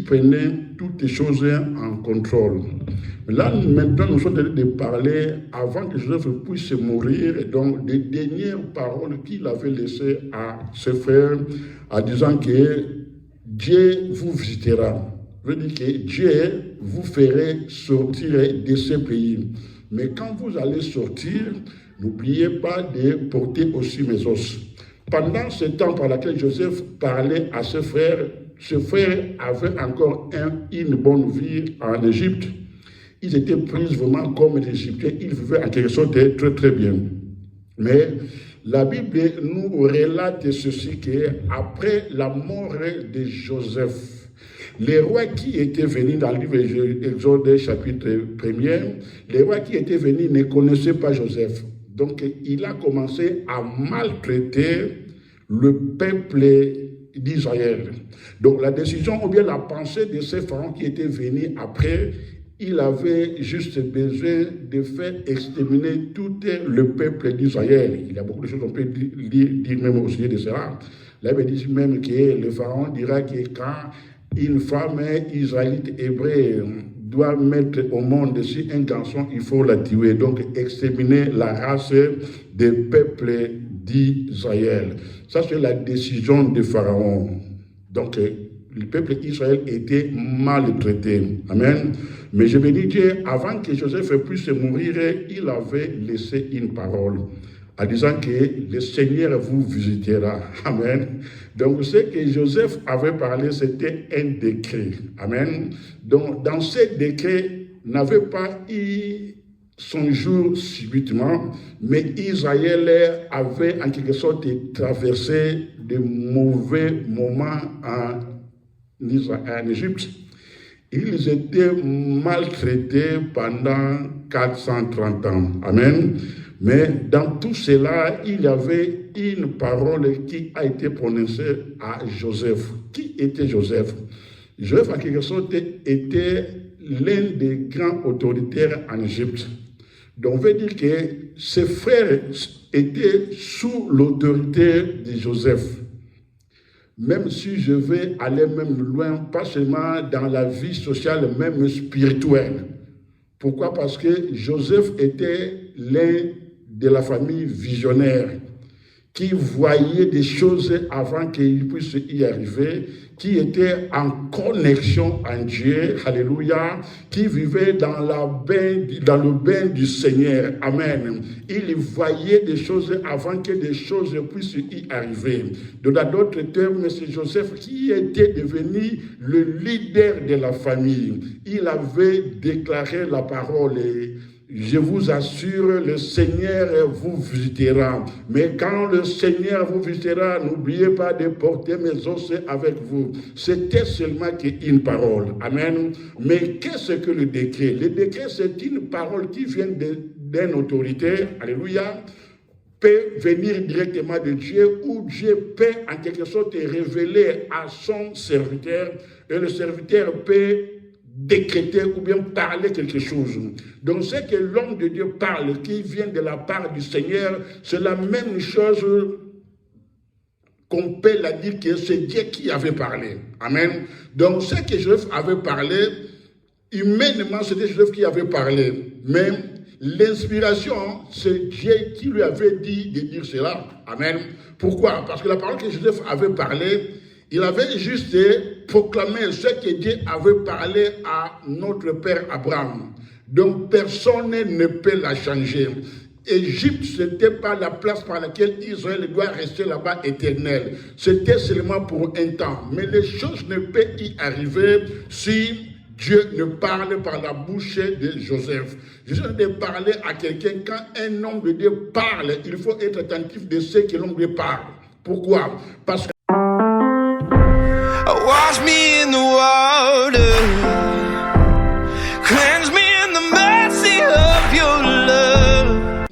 prenait toutes les choses en contrôle. Là, maintenant, nous sommes en train de parler, avant que Joseph puisse mourir, donc des dernières paroles qu'il avait laissées à ses frères, en disant que Dieu vous visitera. Je veux dire que Dieu vous ferait sortir de ce pays. Mais quand vous allez sortir, n'oubliez pas de porter aussi mes os. Pendant ce temps par lequel Joseph parlait à ses frères avaient encore une bonne vie en Égypte. Ils étaient pris vraiment comme des Égyptiens, ils vivaient en quelque sorte très très bien. Mais la Bible nous relate ceci, qu'après la mort de Joseph, les rois qui étaient venus dans le livre d'Exode chapitre 1er, les rois qui étaient venus ne connaissaient pas Joseph. Donc il a commencé à maltraiter le peuple d'Israël. Donc la décision ou bien la pensée de ces pharaons qui étaient venus après, il avait juste besoin de faire exterminer tout le peuple d'Israël. Il y a beaucoup de choses qu'on peut dire même au sujet de cela. Là, il dit même que le pharaon dira que quand une femme israélite hébreu doit mettre au monde si un garçon, il faut la tuer. Donc, exterminer la race des peuples d'Israël. Ça, c'est la décision du pharaon. Donc, le peuple d'Israël était maltraité. Amen. Mais je me dis que avant que Joseph puisse mourir, il avait laissé une parole en disant que le Seigneur vous visitera. Amen. Donc, ce que Joseph avait parlé, c'était un décret. Amen. Donc, dans ce décret, n'avait pas eu son jour subitement, mais Israël avait en quelque sorte traversé de mauvais moments en Égypte. Ils étaient maltraités pendant 430 ans. Amen. Mais dans tout cela, il y avait une parole qui a été prononcée à Joseph. Qui était Joseph? Joseph, en quelque sorte, était l'un des grands autoritaires en Égypte. Donc, on veut dire que ses frères étaient sous l'autorité de Joseph. Même si je vais aller même loin, pas seulement dans la vie sociale, même spirituelle. Pourquoi? Parce que Joseph était l'un de la famille visionnaire, qui voyait des choses avant qu'il puisse y arriver, qui était en connexion en Dieu, alléluia, qui vivait dans le bain du Seigneur, amen. Il voyait des choses avant que des choses puissent y arriver. Dans d'autres termes, c'est Joseph qui était devenu le leader de la famille. Il avait déclaré la parole. Je vous assure, le Seigneur vous visitera. Mais quand le Seigneur vous visitera, n'oubliez pas de porter mes os avec vous. C'était seulement une parole. Amen. Mais qu'est-ce que le décret? Le décret, c'est une parole qui vient d'un autoritaire. Alléluia. Peut venir directement de Dieu, ou Dieu peut en quelque sorte révéler à son serviteur, et le serviteur peut décréter ou bien parler quelque chose. Donc ce que l'homme de Dieu parle, qui vient de la part du Seigneur, c'est la même chose qu'on peut la dire que c'est Dieu qui avait parlé. Amen. Donc ce que Joseph avait parlé, humainement c'était Joseph qui avait parlé. Mais l'inspiration, c'est Dieu qui lui avait dit de dire cela. Amen. Pourquoi? Parce que la parole que Joseph avait parlé, il avait juste proclamé ce que Dieu avait parlé à notre père Abraham. Donc personne ne peut la changer. Égypte, ce n'était pas la place par laquelle Israël doit rester là-bas éternel. C'était seulement pour un temps. Mais les choses ne peuvent y arriver si Dieu ne parle par la bouche de Joseph. Je viens de parler à quelqu'un, quand un homme de Dieu parle, il faut être attentif de ce que l'homme de Dieu parle. Pourquoi? Parce que